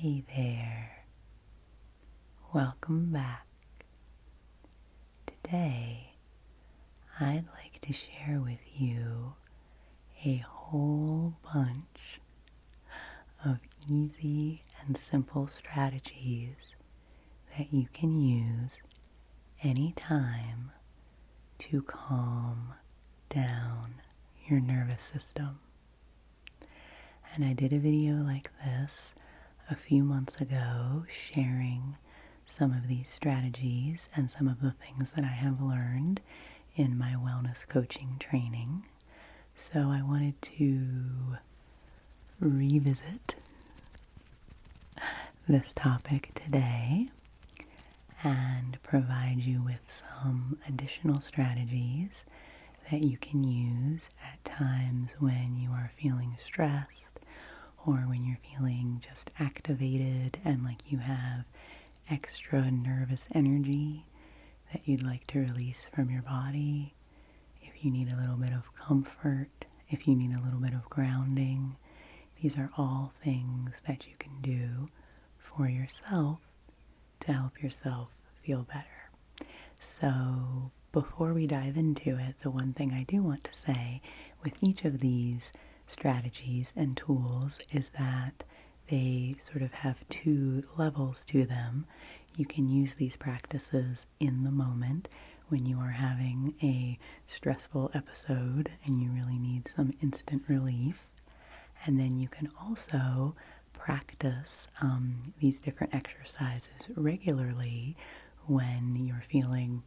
Hey there, welcome back. Today, I'd like to share with you a whole bunch of easy and simple strategies that you can use anytime to calm down your nervous system. And I did a video like this a few months ago sharing some of these strategies and some of the things that I have learned in my wellness coaching training. So I wanted to revisit this topic today and provide you with some additional strategies that you can use at times when you are feeling stressed or when you're feeling just activated and like you have extra nervous energy that you'd like to release from your body. If you need a little bit of comfort, if you need a little bit of grounding, these are all things that you can do for yourself to help yourself feel better. So before we dive into it, the one thing I do want to say with each of these strategies and tools is that they sort of have two levels to them. You can use these practices in the moment when you are having a stressful episode and you really need some instant relief. And then you can also practice these different exercises regularly when you're feeling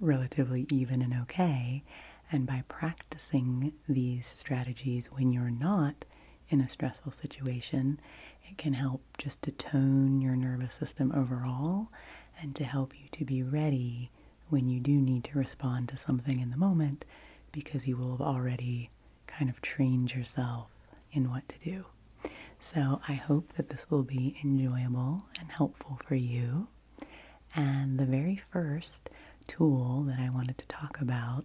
relatively even and okay. And by practicing these strategies when you're not in a stressful situation, it can help just to tone your nervous system overall and to help you to be ready when you do need to respond to something in the moment, because you will have already kind of trained yourself in what to do. So I hope that this will be enjoyable and helpful for you. And the very first tool that I wanted to talk about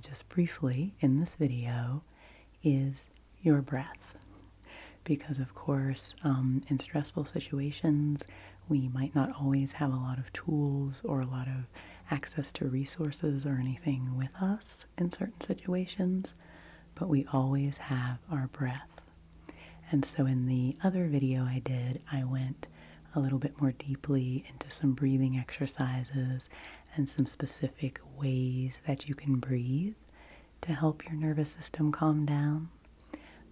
just briefly in this video is your breath. Because of course, in stressful situations, we might not always have a lot of tools or a lot of access to resources or anything with us in certain situations, but we always have our breath. And so in the other video I did, I went a little bit more deeply into some breathing exercises and some specific ways that you can breathe to help your nervous system calm down.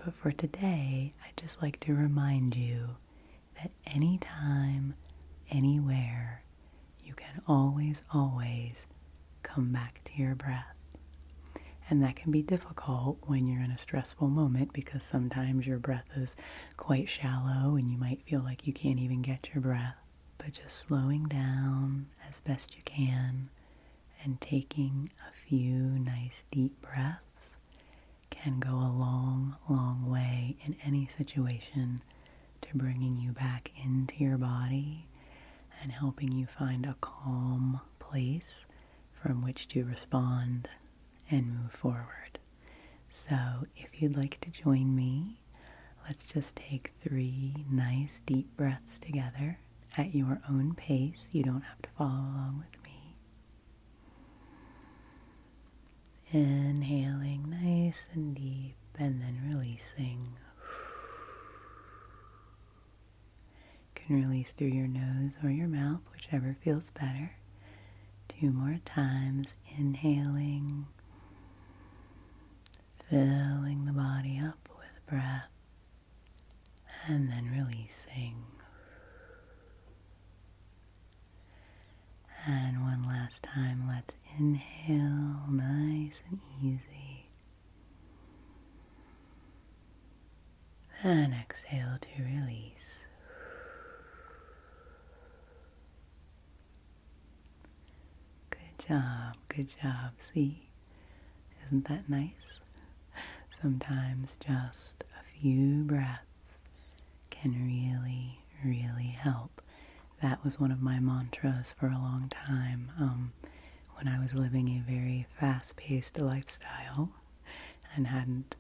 But for today, I'd just like to remind you that anytime, anywhere, you can always come back to your breath. And that can be difficult when you're in a stressful moment because sometimes your breath is quite shallow and you might feel like you can't even get your breath. But just slowing down as best you can and taking a few nice deep breaths can go a long, long way in any situation to bringing you back into your body and helping you find a calm place from which to respond and move forward. So if you'd like to join me, let's just take 3 nice deep breaths together at your own pace. You don't have to follow along with me. Inhaling nice and deep and then releasing. You can release through your nose or your mouth, whichever feels better. 2 more times. Inhaling, filling the body up with breath, and then releasing. And one last time, let's inhale nice and easy. And exhale to release. Good job. See? Isn't that nice? Sometimes just a few breaths can really, really help. That was one of my mantras for a long time when I was living a very fast-paced lifestyle and hadn't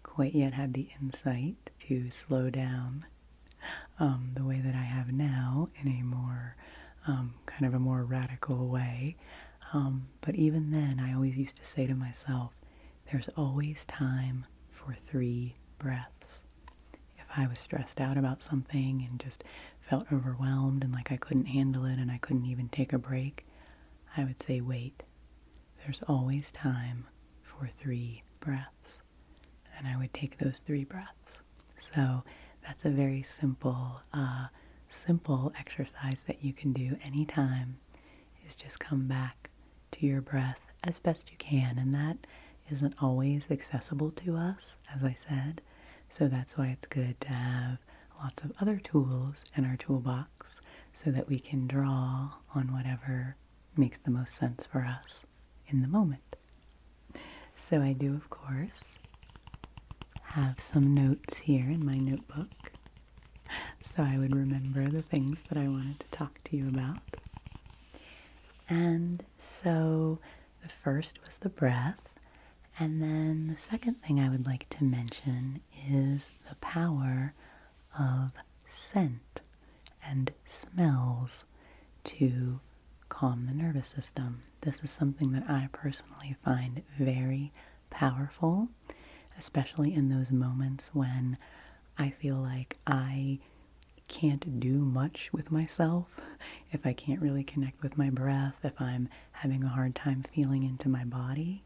quite yet had the insight to slow down the way that I have now in a more kind of a more radical way. But even then, I always used to say to myself, there's always time for 3 breaths. If I was stressed out about something and just felt overwhelmed and like I couldn't handle it and I couldn't even take a break, I would say, wait, there's always time for 3 breaths. And I would take those 3 breaths. So that's a very simple exercise that you can do anytime, is just come back to your breath as best you can. And that isn't always accessible to us, as I said. So that's why it's good to have lots of other tools in our toolbox so that we can draw on whatever makes the most sense for us in the moment. So I do, of course, have some notes here in my notebook so I would remember the things that I wanted to talk to you about. And so the first was the breath, and then the second thing I would like to mention is the power of scent and smells to calm the nervous system. This is something that I personally find very powerful, especially in those moments when I feel like I can't do much with myself, if I can't really connect with my breath, if I'm having a hard time feeling into my body.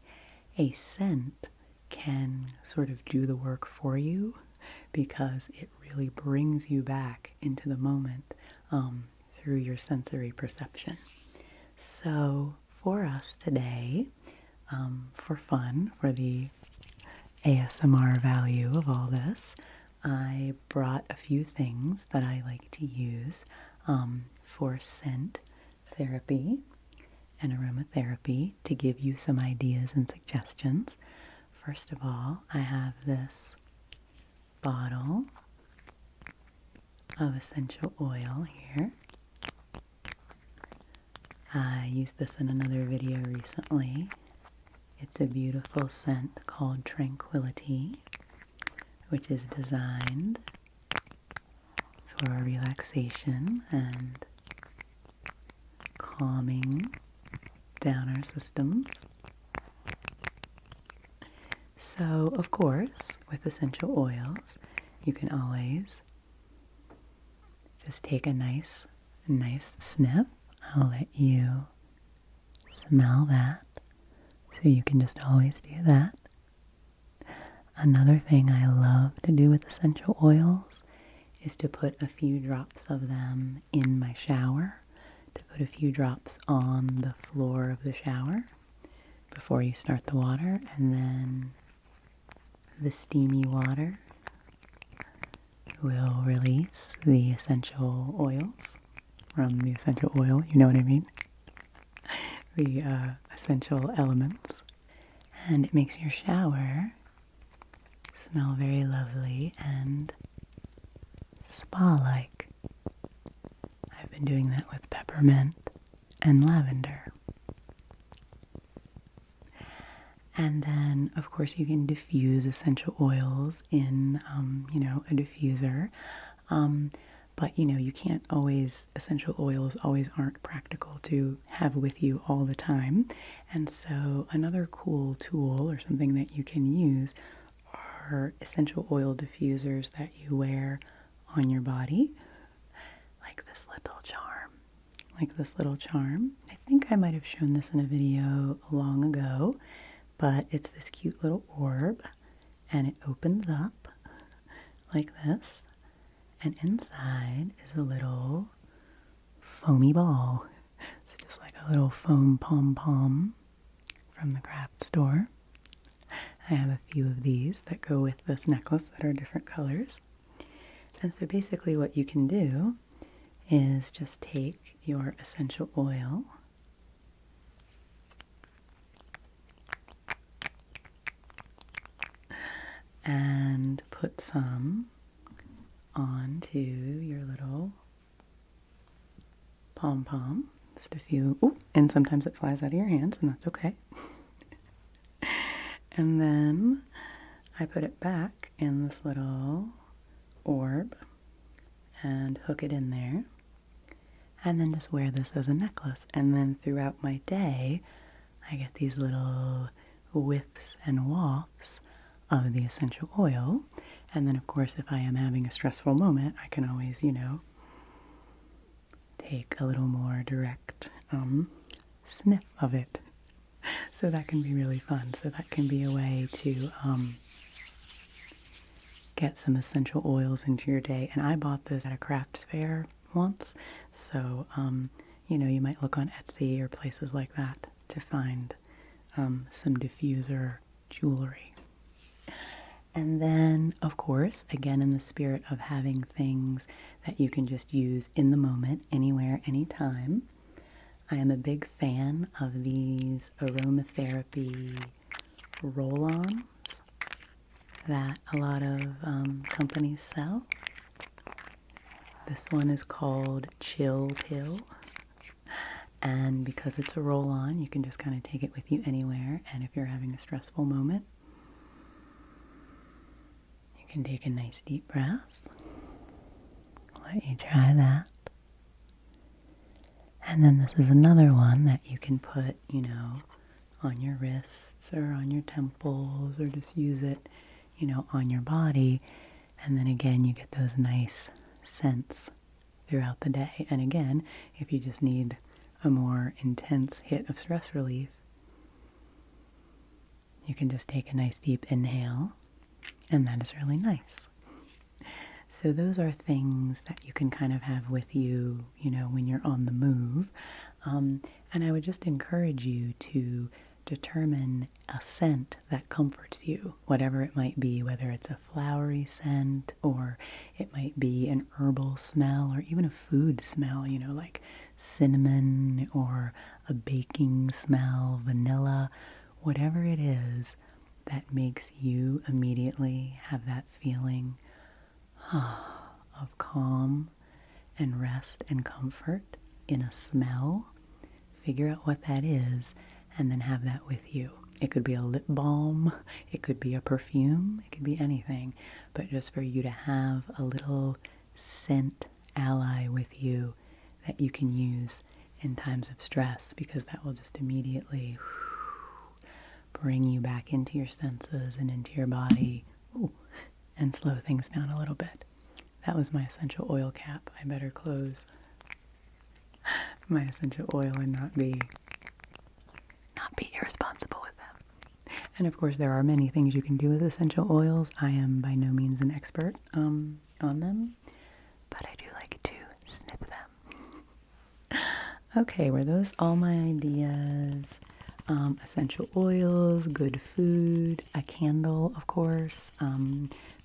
A scent can sort of do the work for you because it really brings you back into the moment through your sensory perception. So for us today, for fun, for the ASMR value of all this, I brought a few things that I like to use for scent therapy and aromatherapy to give you some ideas and suggestions. First of all, I have this bottle of essential oil here. I used this in another video recently. It's a beautiful scent called Tranquility, which is designed for relaxation and calming down our systems. So, of course, with essential oils, you can always just take a nice sniff. I'll let you smell that, so you can just always do that. Another thing I love to do with essential oils is to put a few drops of them in my shower, to put a few drops on the floor of the shower before you start the water, and then the steamy water will release the essential oils from the essential oil, you know what I mean? The essential elements. And it makes your shower smell very lovely and spa-like. I've been doing that with peppermint and lavender. And then, of course, you can diffuse essential oils in, a diffuser. But, you can't always, essential oils always aren't practical to have with you all the time. And so another cool tool or something that you can use are essential oil diffusers that you wear on your body, like this little charm. I think I might have shown this in a video long ago, but it's this cute little orb, and it opens up like this, and inside is a little foamy ball. It's just like a little foam pom-pom from the craft store. I have a few of these that go with this necklace that are different colors. And so basically what you can do is just take your essential oil and put some onto your little pom-pom. Just a few. Ooh, and sometimes it flies out of your hands, and that's okay. And then I put it back in this little orb, and hook it in there, and then just wear this as a necklace. And then throughout my day, I get these little whiffs and wafts of the essential oil. And then, of course, if I am having a stressful moment, I can always, take a little more direct sniff of it. So that can be really fun. So that can be a way to get some essential oils into your day. And I bought this at a craft fair once. So, you might look on Etsy or places like that to find some diffuser jewelry. And then, of course, again, in the spirit of having things that you can just use in the moment, anywhere, anytime, I am a big fan of these aromatherapy roll-ons that a lot of companies sell. This one is called Chill Pill. And because it's a roll-on, you can just kind of take it with you anywhere. And if you're having a stressful moment, you can take a nice deep breath. Let you try that. And then this is another one that you can put, on your wrists or on your temples, or just use it, on your body. And then again, you get those nice scents throughout the day. And again, if you just need a more intense hit of stress relief, you can just take a nice deep inhale, and that is really nice. So those are things that you can kind of have with you, when you're on the move. And I would just encourage you to determine a scent that comforts you, whatever it might be, whether it's a flowery scent, or it might be an herbal smell, or even a food smell, like cinnamon, or a baking smell, vanilla, whatever it is that makes you immediately have that feeling of calm and rest and comfort in a smell. Figure out what that is and then have that with you. It could be a lip balm, it could be a perfume, it could be anything, but just for you to have a little scent ally with you that you can use in times of stress, because that will just immediately bring you back into your senses and into your body, and slow things down a little bit. That was my essential oil cap. I better close my essential oil and not be irresponsible with them. And of course, there are many things you can do with essential oils. I am by no means an expert on them, but I do like to sniff them. Okay, were those all my ideas? Essential oils, good food, a candle, of course,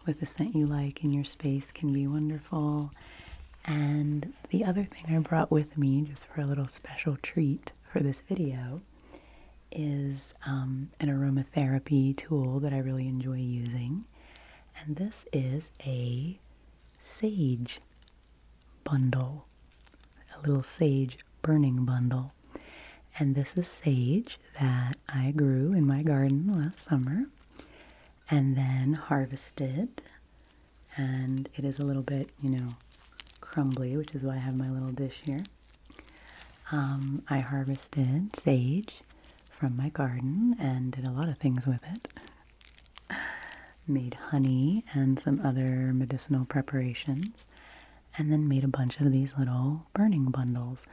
with the scent you like in your space can be wonderful. And the other thing I brought with me, just for a little special treat for this video, is an aromatherapy tool that I really enjoy using. And this is a sage bundle, a little sage burning bundle. And this is sage that I grew in my garden last summer and then harvested. And it is a little bit, crumbly, which is why I have my little dish here. I harvested sage from my garden and did a lot of things with it. Made honey and some other medicinal preparations, and then made a bunch of these little burning bundles.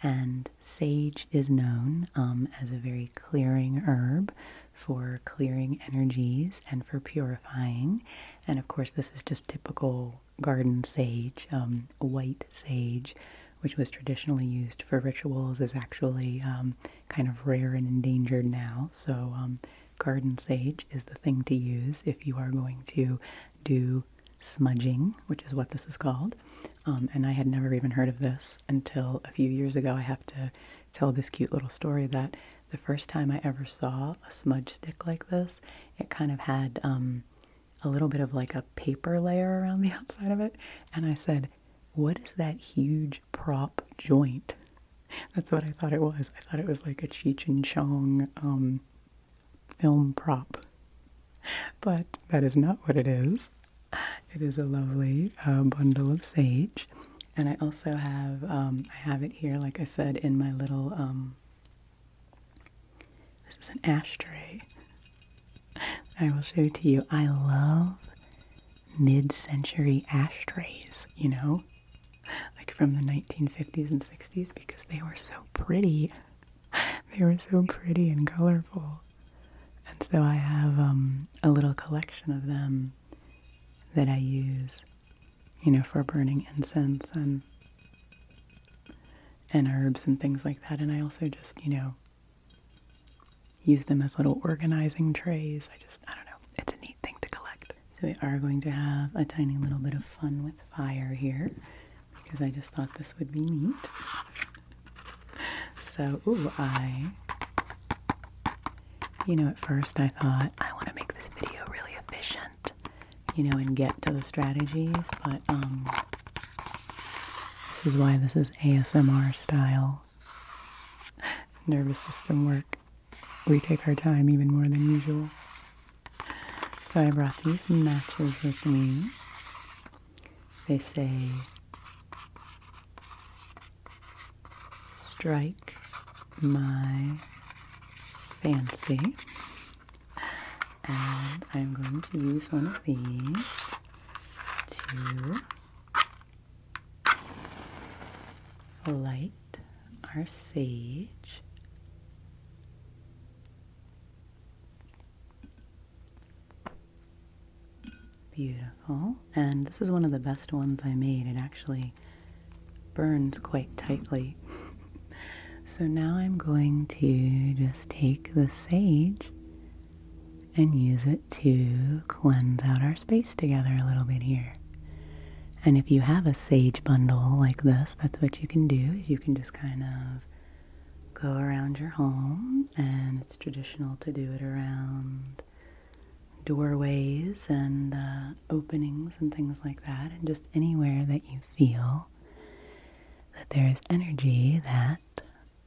And sage is known as a very clearing herb for clearing energies and for purifying. And of course, this is just typical garden sage. White sage, which was traditionally used for rituals, is actually kind of rare and endangered now. So garden sage is the thing to use if you are going to do smudging, which is what this is called. And I had never even heard of this until a few years ago. I have to tell this cute little story that the first time I ever saw a smudge stick like this, it kind of had a little bit of like a paper layer around the outside of it. And I said, what is that huge prop joint? That's what I thought it was. I thought it was like a Cheech and Chong film prop. But that is not what it is. It is a lovely bundle of sage. And I also have, I have it here, like I said, in my little, this is an ashtray. I will show to you. I love mid-century ashtrays, you know, like from the 1950s and 60s, because they were so pretty. They were so pretty and colorful. And so I have a little collection of them that I use, you know, for burning incense and herbs and things like that. And I also just, you know, use them as little organizing trays. I don't know. It's a neat thing to collect. So we are going to have a tiny little bit of fun with fire here, because I just thought this would be neat. So, you know, at first I thought, I want to make this video really efficient, you know, and get to the strategies, but, this is why this is ASMR style nervous system work. We take our time even more than usual. So I brought these matches with me. They say, strike my fancy. And I'm going to use one of these to light our sage. Beautiful. And this is one of the best ones I made. It actually burns quite tightly. So now I'm going to just take the sage and use it to cleanse out our space together a little bit here. And if you have a sage bundle like this, that's what you can do. You can just kind of go around your home, and it's traditional to do it around doorways and openings and things like that, and just anywhere that you feel that there is energy that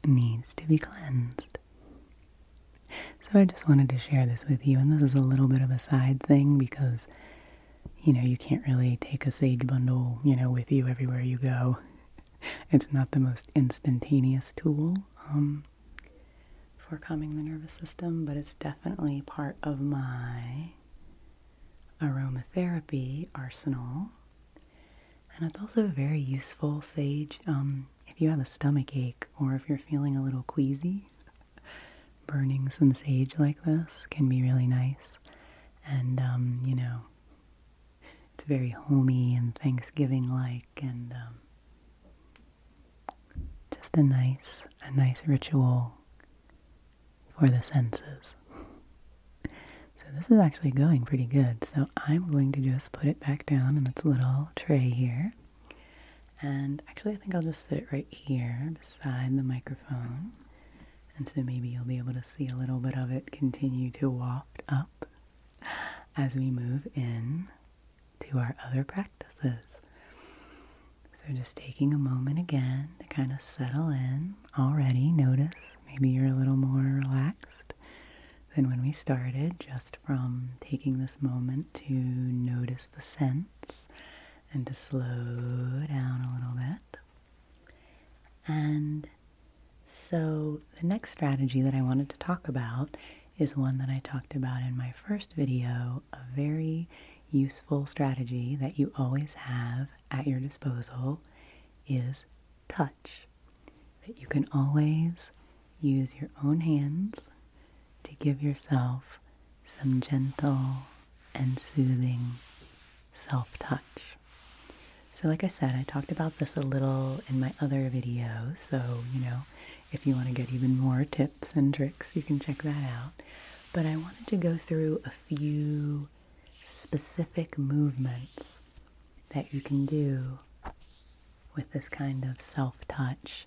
needs to be cleansed. So I just wanted to share this with you, and this is a little bit of a side thing because, you know, you can't really take a sage bundle, you know, with you everywhere you go. It's not the most instantaneous tool for calming the nervous system, but it's definitely part of my aromatherapy arsenal. And it's also very useful, sage, if you have a stomach ache or if you're feeling a little queasy. Burning some sage like this can be really nice. And, you know, it's very homey and Thanksgiving-like, and just a nice ritual for the senses. So this is actually going pretty good. So I'm going to just put it back down in its little tray here. And actually I think I'll just sit it right here beside the microphone. And so maybe you'll be able to see a little bit of it continue to waft up as we move in to our other practices. So just taking a moment again to kind of settle in. Already notice maybe you're a little more relaxed than when we started, just from taking this moment to notice the scents and to slow down a little bit. And so the next strategy that I wanted to talk about is one that I talked about in my first video, a very useful strategy that you always have at your disposal is touch. That you can always use your own hands to give yourself some gentle and soothing self-touch. So like I said, I talked about this a little in my other video, so, you know, if you want to get even more tips and tricks, you can check that out. But I wanted to go through a few specific movements that you can do with this kind of self-touch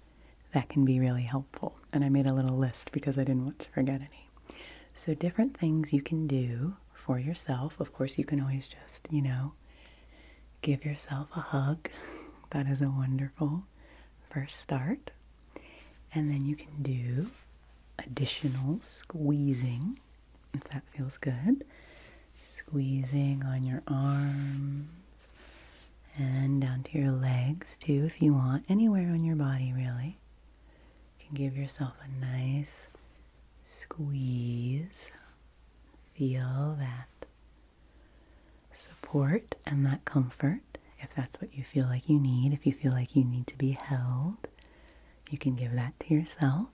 that can be really helpful. And I made a little list because I didn't want to forget any. So different things you can do for yourself. Of course, you can always just, you know, give yourself a hug. That is a wonderful first start. And then you can do additional squeezing, if that feels good. squeezing on your arms and down to your legs too if you want, anywhere on your body really. You can give yourself a nice squeeze. Feel that support and that comfort if that's what you feel like you need. If you feel like you need to be held, you can give that to yourself.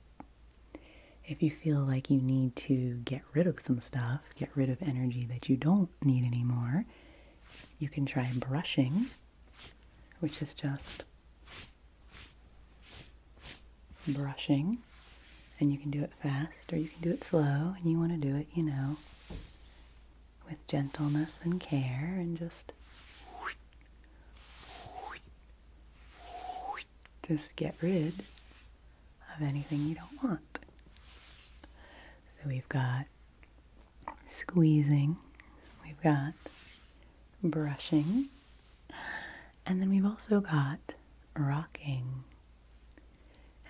If you feel like you need to get rid of some stuff, get rid of energy that you don't need anymore, you can try brushing, which is just brushing. And you can do it fast or you can do it slow, and you want to do it, with gentleness and care, and just get rid of anything you don't want. So we've got squeezing, we've got brushing, and then we've also got rocking.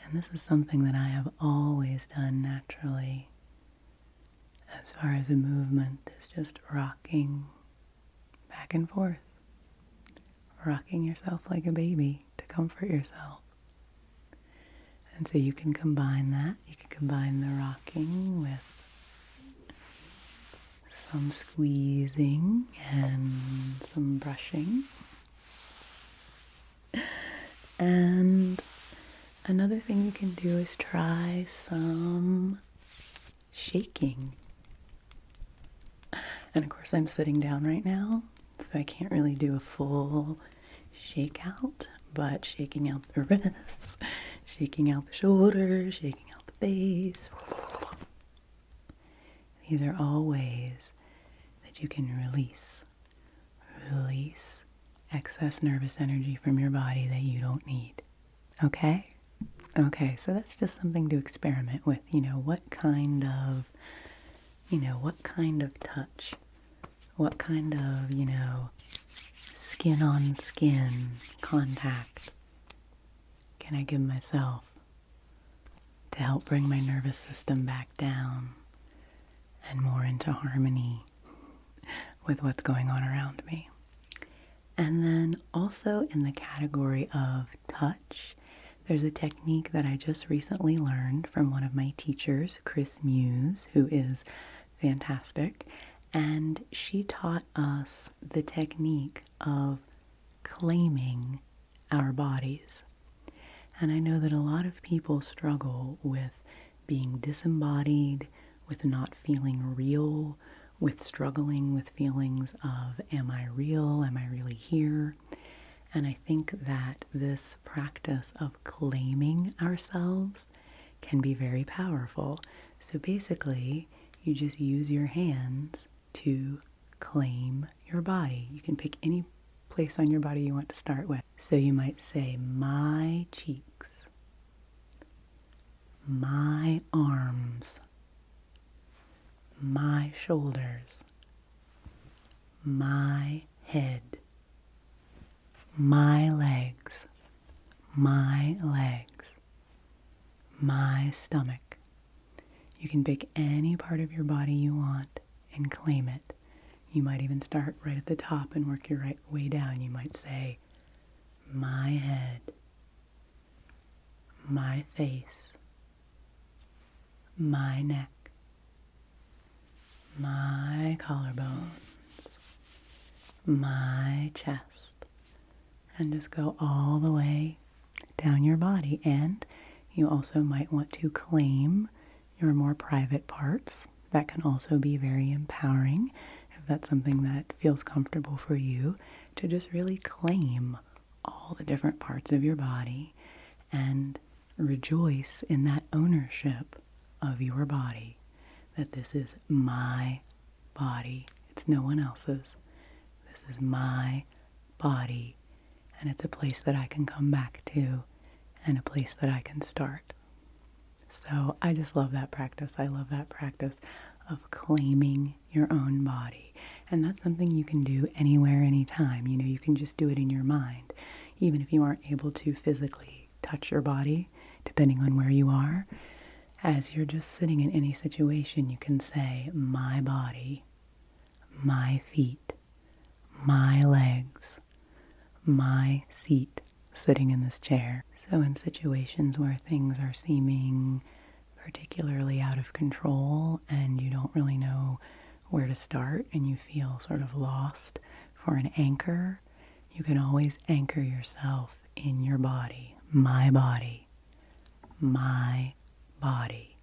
And this is something that I have always done naturally as far as a movement, is just rocking back and forth, rocking yourself like a baby to comfort yourself. And so you can combine that. You can combine the rocking with some squeezing and some brushing. And another thing you can do is try some shaking. And of course I'm sitting down right now, so I can't really do a full shake out, but shaking out the wrists, shaking out the shoulders, shaking out the face. These are all ways that you can release excess nervous energy from your body that you don't need. Okay? Okay, so that's just something to experiment with. What kind of touch, what kind of, skin on skin contact can I give myself to help bring my nervous system back down and more into harmony with what's going on around me. And then also in the category of touch, there's a technique that I just recently learned from one of my teachers, Chris Muse, who is fantastic. And she taught us the technique of claiming our bodies. And I know that a lot of people struggle with being disembodied, with not feeling real, with struggling with feelings of, am I real? Am I really here? And I think that this practice of claiming ourselves can be very powerful. So basically, you just use your hands to claim your body. You can pick any place on your body you want to start with. So you might say, my cheeks, my arms, my shoulders, my head, my legs, my stomach. You can pick any part of your body you want and claim it. You might even start right at the top and work your right way down. You might say, my head, my face, my neck, my collarbones, my chest, and just go all the way down your body. And you also might want to claim your more private parts. That can also be very empowering if that's something that feels comfortable for you, to just really claim all the different parts of your body and rejoice in that ownership of your body, that this is my body. It's no one else's. This is my body, and it's a place that I can come back to and a place that I can start. So I just love that practice. I love that practice of claiming your own body. And that's something you can do anywhere, anytime. You can just do it in your mind. Even if you aren't able to physically touch your body, depending on where you are, as you're just sitting in any situation, you can say, my body, my feet, my legs, my seat sitting in this chair. So in situations where things are seeming particularly out of control and you don't really know where to start and you feel sort of lost for an anchor, you can always anchor yourself in your body. My body, my body,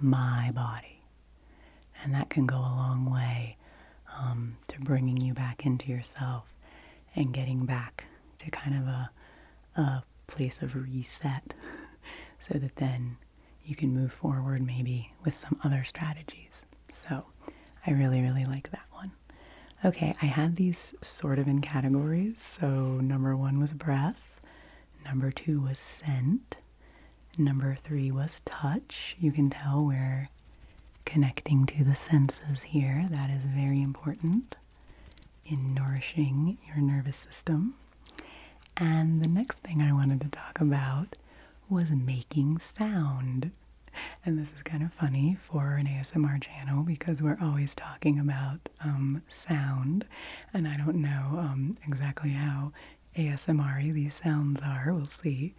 my body. And that can go a long way to bringing you back into yourself and getting back to kind of a place of reset so that then you can move forward maybe with some other strategies. So I really, really like that one. Okay, I had these sort of in categories. So number 1 was breath. Number 2 was scent. Number 3 was touch. You can tell we're connecting to the senses here. That is very important in nourishing your nervous system. And the next thing I wanted to talk about was making sound. And this is kind of funny for an ASMR channel because we're always talking about sound. And I don't know exactly how ASMR-y these sounds are. We'll see.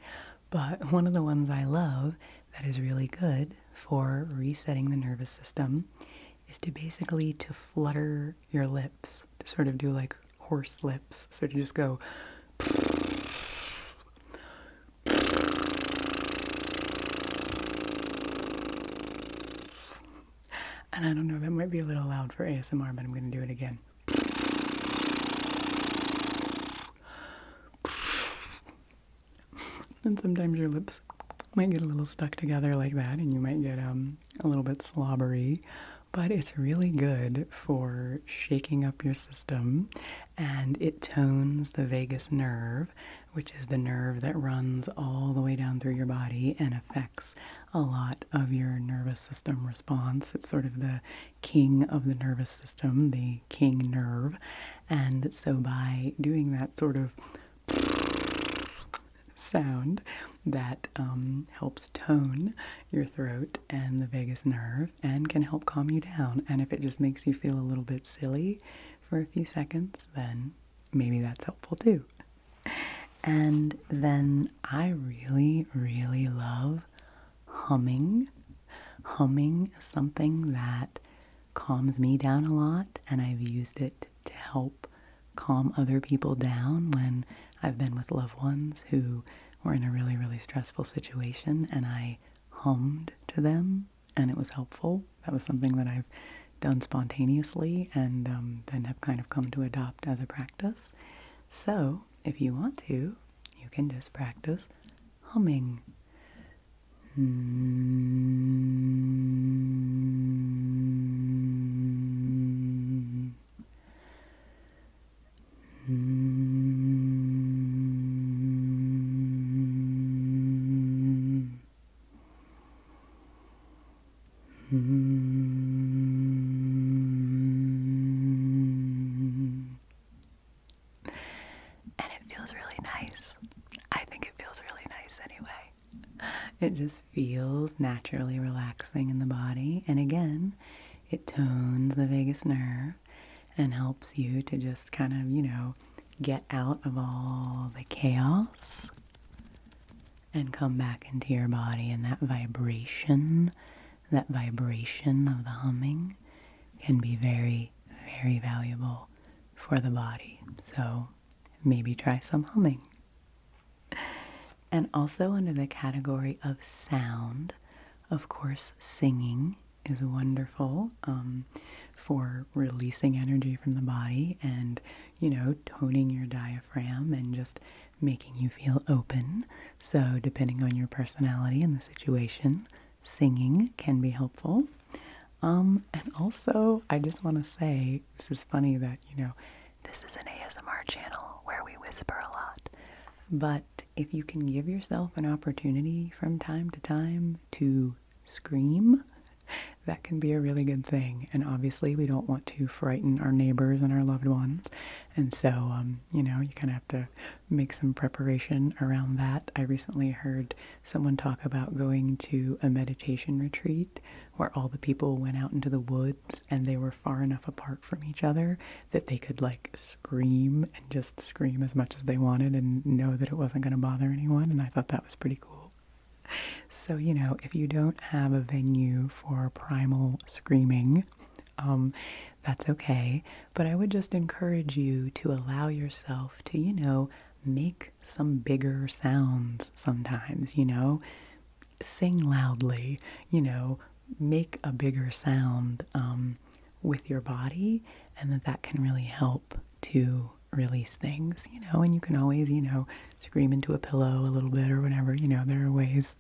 But one of the ones I love that is really good for resetting the nervous system is to basically to flutter your lips, to sort of do like horse lips, so to just go and I don't know, that might be a little loud for ASMR, but I'm going to do it again. And sometimes your lips might get a little stuck together like that, and you might get a little bit slobbery, but it's really good for shaking up your system, and it tones the vagus nerve, which is the nerve that runs all the way down through your body and affects a lot of your nervous system response. It's sort of the king of the nervous system, the king nerve, and so by doing that sort of sound, that helps tone your throat and the vagus nerve and can help calm you down. And if it just makes you feel a little bit silly for a few seconds, then maybe that's helpful too. And then I really, really love humming. Humming is something that calms me down a lot, and I've used it to help calm other people down when I've been with loved ones who were in a really, really stressful situation, and I hummed to them, and it was helpful. That was something that I've done spontaneously and then have kind of come to adopt as a practice. So, if you want to, you can just practice humming. And it feels really nice. I think it feels really nice anyway. It just feels naturally relaxing in the body. And again, it tones the vagus nerve and helps you to just kind of, you know, get out of all the chaos and come back into your body. And that vibration of the humming can be very, very valuable for the body. So maybe try some humming. And also under the category of sound, of course, singing is wonderful for releasing energy from the body and, you know, toning your diaphragm and just making you feel open. So depending on your personality and the situation, singing can be helpful. And also, I just want to say, this is funny that, you know, this is an ASMR channel where we whisper a lot. But if you can give yourself an opportunity from time to time to scream, that can be a really good thing. And obviously we don't want to frighten our neighbors and our loved ones. And so, you kind of have to make some preparation around that. I recently heard someone talk about going to a meditation retreat where all the people went out into the woods and they were far enough apart from each other that they could scream and just scream as much as they wanted and know that it wasn't going to bother anyone. And I thought that was pretty cool. So, if you don't have a venue for primal screaming, that's okay. But I would just encourage you to allow yourself to, make some bigger sounds sometimes, sing loudly, make a bigger sound with your body, and that can really help to release things, and you can always, scream into a pillow a little bit or whatever, there are ways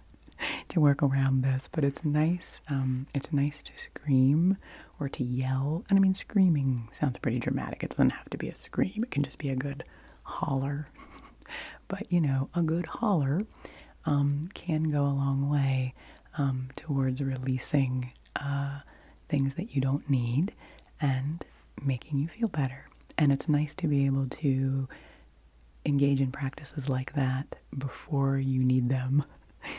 to work around this, but it's nice to scream or to yell. And I mean, screaming sounds pretty dramatic. It doesn't have to be a scream. It can just be a good holler. But, a good holler can go a long way towards releasing things that you don't need and making you feel better. And it's nice to be able to engage in practices like that before you need them.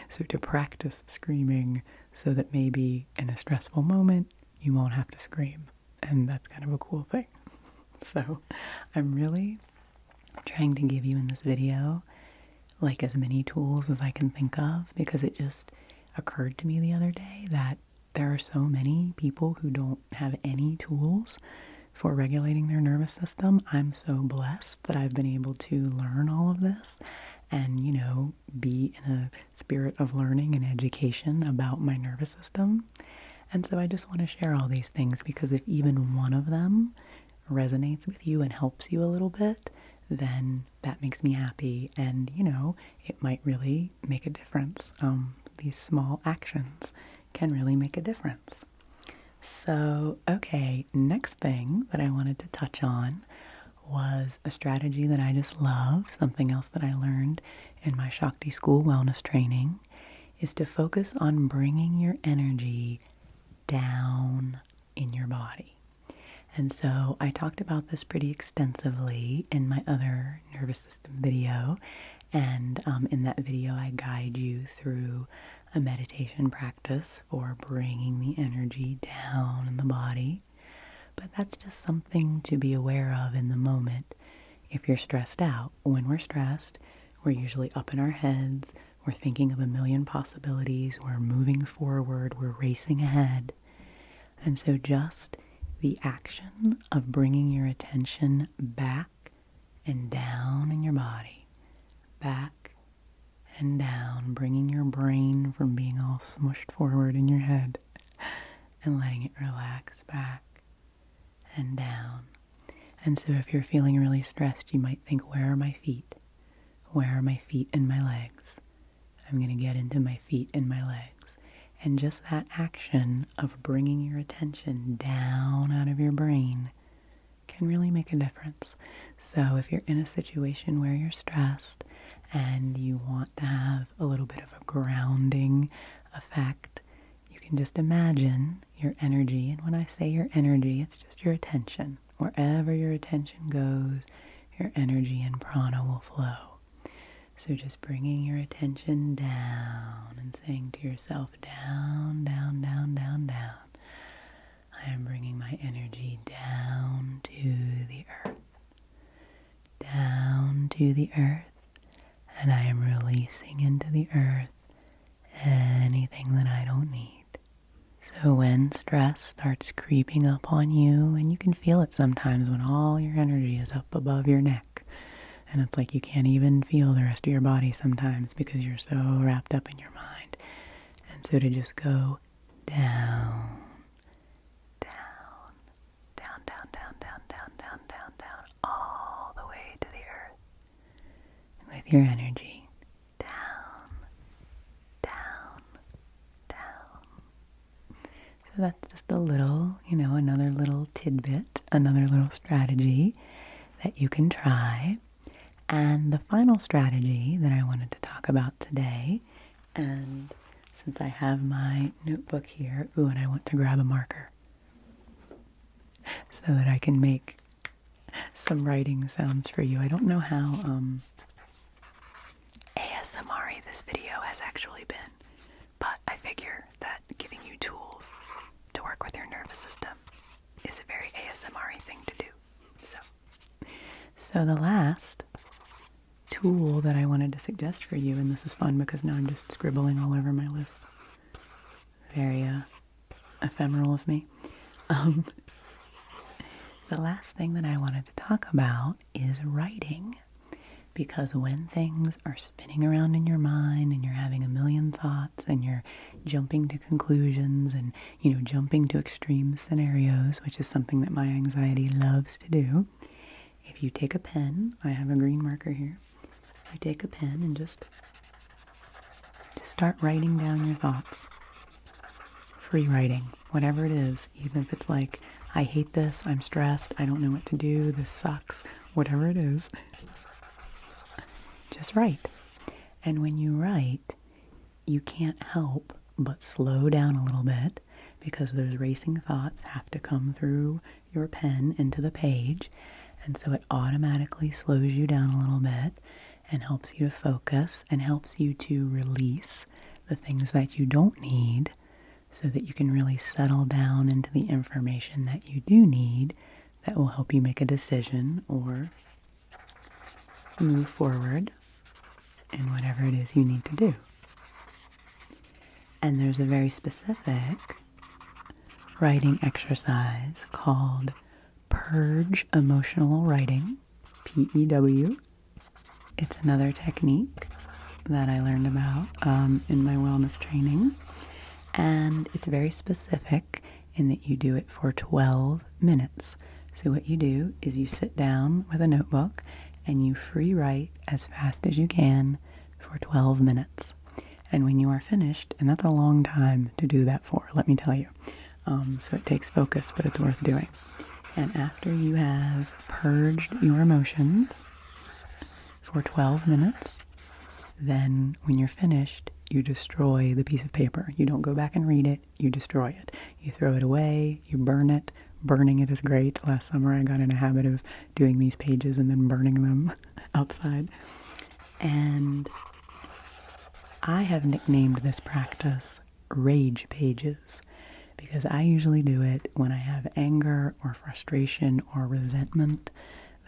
So to practice screaming so that maybe in a stressful moment, you won't have to scream. And that's kind of a cool thing. So I'm really trying to give you in this video as many tools as I can think of, because it just occurred to me the other day that there are so many people who don't have any tools for regulating their nervous system. I'm so blessed that I've been able to learn all of this and, be in a spirit of learning and education about my nervous system. And so I just want to share all these things, because if even one of them resonates with you and helps you a little bit, then that makes me happy. And, it might really make a difference. These small actions can really make a difference. So, okay, next thing that I wanted to touch on was a strategy that I just love, something else that I learned in my Shakti School wellness training, is to focus on bringing your energy down in your body. And so I talked about this pretty extensively in my other nervous system video. And in that video, I guide you through a meditation practice for bringing the energy down in the body. But that's just something to be aware of in the moment if you're stressed out. When we're stressed, we're usually up in our heads. We're thinking of a million possibilities. We're moving forward. We're racing ahead. And so just the action of bringing your attention back and down in your body, back and down, bringing your brain from being all smushed forward in your head and letting it relax back and down. And so if you're feeling really stressed, you might think, where are my feet? Where are my feet and my legs? I'm going to get into my feet and my legs. And just that action of bringing your attention down out of your brain can really make a difference. So if you're in a situation where you're stressed and you want to have a little bit of a grounding effect, you can just imagine your energy. And when I say your energy, it's just your attention. Wherever your attention goes, your energy and prana will flow. So just bringing your attention down and saying to yourself, down, down, down, down, down. I am bringing my energy down to the earth. Down to the earth. And I am releasing into the earth anything that I don't need. So when stress starts creeping up on you, and you can feel it sometimes when all your energy is up above your neck, and it's like you can't even feel the rest of your body sometimes because you're so wrapped up in your mind. And so to just go down, down, down, down, down, down, down, down, down, down, all the way to the earth. And with your energy, down, down, down. So that's just a little, another little tidbit, another little strategy that you can try. And the final strategy that I wanted to talk about today, and since I have my notebook here, and I want to grab a marker so that I can make some writing sounds for you. I don't know how ASMR this video has actually been, but I figure that giving you tools to work with your nervous system is a very ASMR thing to do. So the last tool that I wanted to suggest for you, and this is fun because now I'm just scribbling all over my list. Very ephemeral of me. The last thing that I wanted to talk about is writing. Because when things are spinning around in your mind and you're having a million thoughts and you're jumping to conclusions and, jumping to extreme scenarios, which is something that my anxiety loves to do, if you take a pen, I have a green marker here, you take a pen and just start writing down your thoughts. Free writing, whatever it is, even if it's like, I hate this, I'm stressed, I don't know what to do, this sucks, whatever it is. Just write. And when you write, you can't help but slow down a little bit because those racing thoughts have to come through your pen into the page. And so it automatically slows you down a little bit and helps you to focus and helps you to release the things that you don't need so that you can really settle down into the information that you do need that will help you make a decision or move forward in whatever it is you need to do. And there's a very specific writing exercise called Purge Emotional Writing, PEW. It's another technique that I learned about in my wellness training. And it's very specific in that you do it for 12 minutes. So what you do is you sit down with a notebook and you free write as fast as you can for 12 minutes. And when you are finished, and that's a long time to do that for, let me tell you. So it takes focus, but it's worth doing. And after you have purged your emotions for 12 minutes, then when you're finished, you destroy the piece of paper. You don't go back and read it, you destroy it. You throw it away, you burn it. Burning it is great. Last summer I got in a habit of doing these pages and then burning them outside. And I have nicknamed this practice rage pages because I usually do it when I have anger or frustration or resentment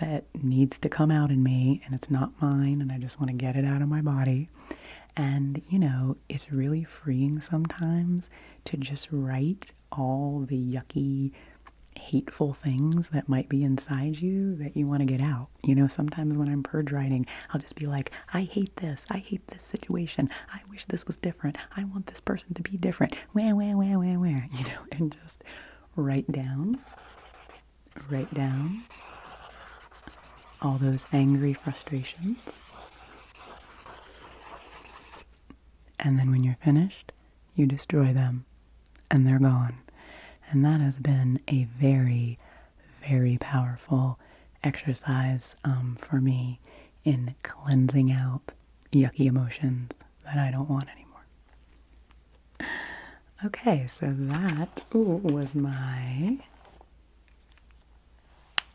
that needs to come out in me and it's not mine and I just want to get it out of my body. And, it's really freeing sometimes to just write all the yucky, hateful things that might be inside you that you want to get out. Sometimes when I'm purge writing, I'll just be like, I hate this situation. I wish this was different. I want this person to be different. Where, and just write down all those angry frustrations. And then when you're finished, you destroy them and they're gone. And that has been a very, very powerful exercise for me in cleansing out yucky emotions that I don't want anymore. Okay, so that was my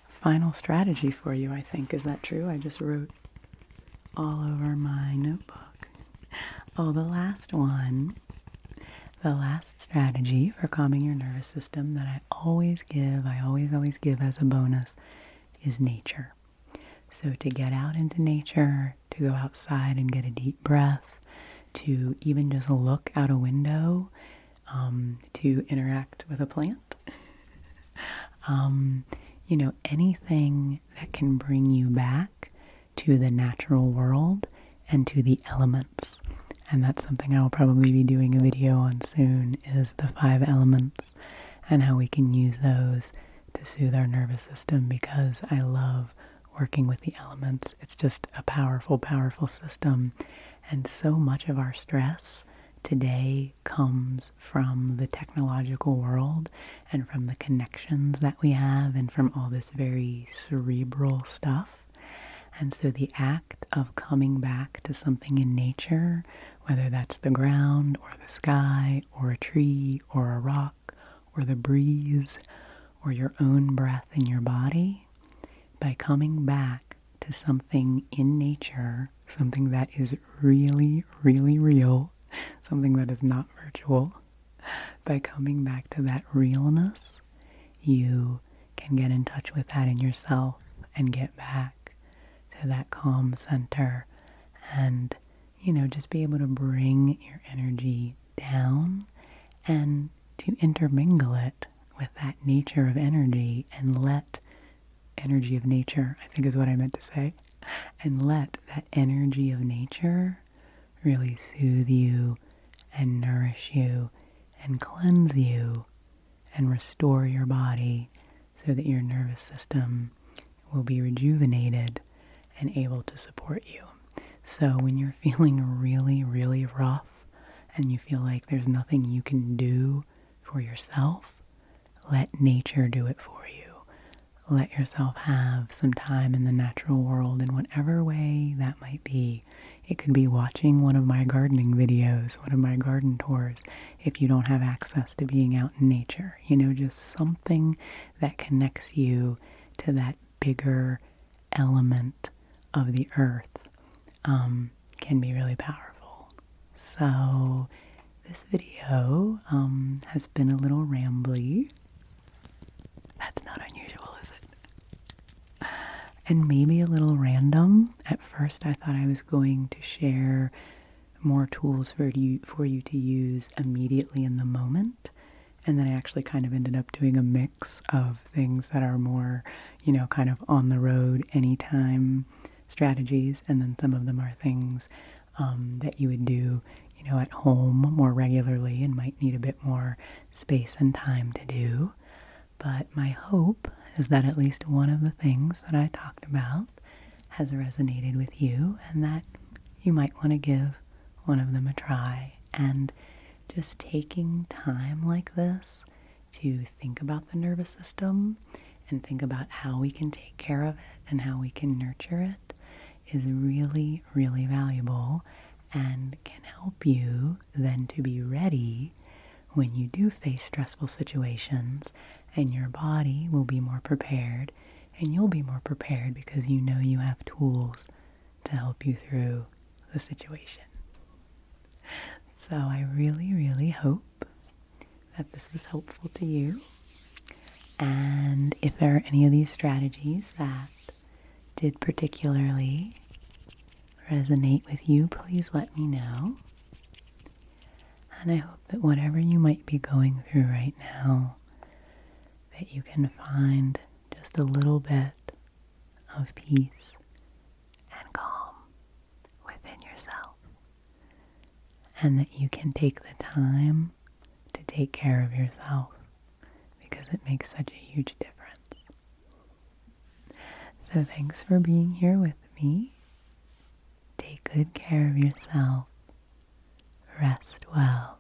final strategy for you, I think. Is that true? I just wrote all over my notebook. Oh, the last one. The last strategy for calming your nervous system that I always give as a bonus is nature. So to get out into nature, to go outside and get a deep breath, to even just look out a window, to interact with a plant, anything that can bring you back to the natural world and to the elements. And that's something I'll probably be doing a video on soon, is the 5 elements and how we can use those to soothe our nervous system, because I love working with the elements. It's just a powerful, powerful system. And so much of our stress today comes from the technological world and from the connections that we have and from all this very cerebral stuff. And so the act of coming back to something in nature, whether that's the ground or the sky or a tree or a rock or the breeze or your own breath in your body, by coming back to something in nature, something that is really, really real, something that is not virtual, by coming back to that realness, you can get in touch with that in yourself and get back to that calm center and, just be able to bring your energy down and to intermingle it with that nature of energy and let energy of nature, I think is what I meant to say, and let that energy of nature really soothe you and nourish you and cleanse you and restore your body so that your nervous system will be rejuvenated and able to support you. So when you're feeling really, really rough and you feel like there's nothing you can do for yourself, let nature do it for you. Let yourself have some time in the natural world in whatever way that might be. It could be watching one of my gardening videos, one of my garden tours, if you don't have access to being out in nature. Just something that connects you to that bigger element of the earth can be really powerful. So this video has been a little rambly. That's not unusual, is it? And maybe a little random. At first I thought I was going to share more tools for you to use immediately in the moment. And then I actually kind of ended up doing a mix of things that are more, kind of on the road, anytime strategies. And then some of them are things that you would do, at home more regularly and might need a bit more space and time to do. But my hope is that at least one of the things that I talked about has resonated with you and that you might want to give one of them a try. And just taking time like this to think about the nervous system and think about how we can take care of it and how we can nurture it is really, really valuable and can help you then to be ready when you do face stressful situations, and your body will be more prepared and you'll be more prepared because you know you have tools to help you through the situation. So I really, really hope that this was helpful to you. And if there are any of these strategies that did particularly resonate with you, please let me know. And I hope that whatever you might be going through right now, that you can find just a little bit of peace and calm within yourself. And that you can take the time to take care of yourself because it makes such a huge difference. So thanks for being here with me. Take good care of yourself. Rest well.